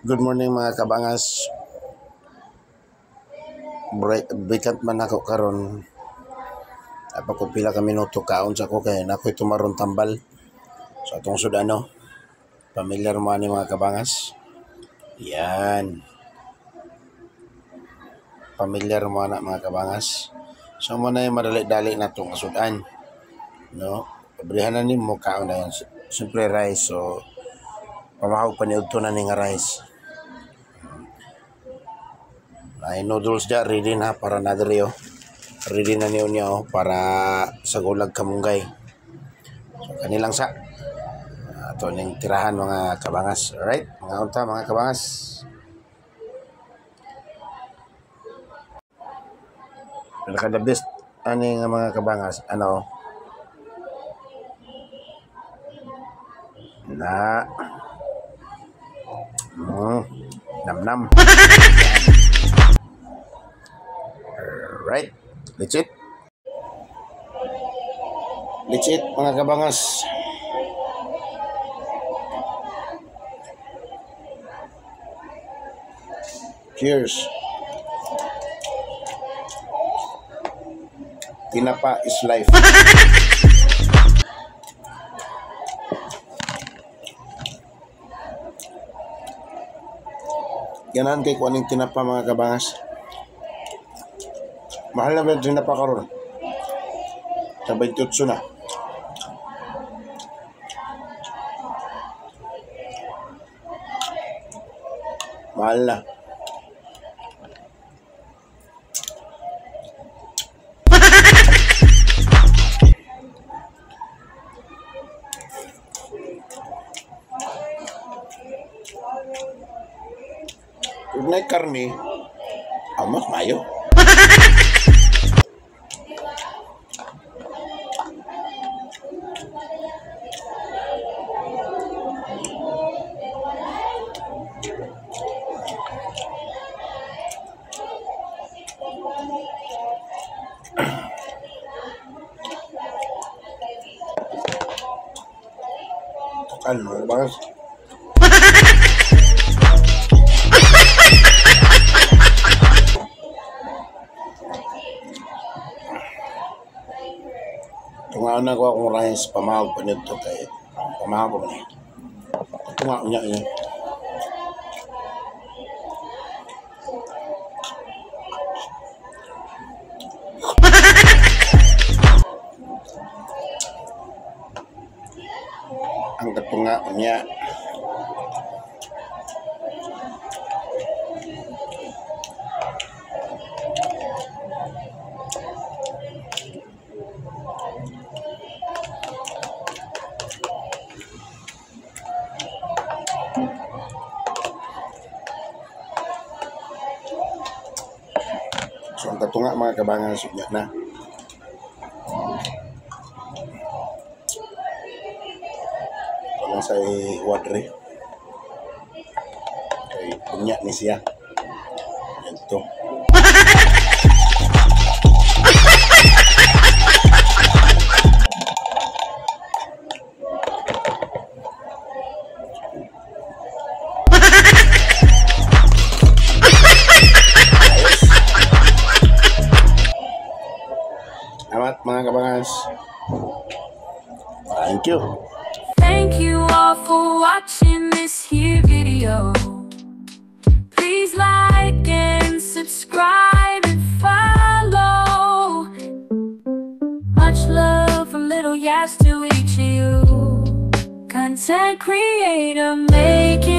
Good morning mga kabangas. Bikat man ako karon. Apa ko pila ka minuto kaon sa ko kay nakoy tumaron tambal. So atong sudano. Pamilyar mo ani mga kabangas. Yan. Pamilyar mo na mga kabangas. So mo na yung madali-dali na itong kasudan. No? Pabrihan na ni mo kaon na yan. Simple rice. So pamahog pa ni udto na ni nga rice. Ay noodles dyan, ready na para nadrio. Ready na niyo niyo para sa gulag kamunggay. So kanilang sa ato ning tirahan mga kabangas. Alright, mga unta mga kabangas. Pinaka the best ani nga mga kabangas, ano? Na nam-nam. Right, legit mga kabangas. Cheers. Tinapa is life. Ganan kay kuaning tinapa mga kabangas. Mahal na ba yung tinapa karon? Sa 28 na. Mahal na. Kung may karne, mas mayo. Ano, bangas? Tungaan na ko akong rice, pamahog pa nito kay pamahog pa niya. Tungaan niya yun. Ang katunga niya. So ang katunga mga kabangan sugya na. Sa wadre kay punya ni siya ito. Salamat mga kabangas. Thank you. Thank you all for watching this here video. Please like and subscribe and follow. Much love from Little Yas to each of you. Content creator making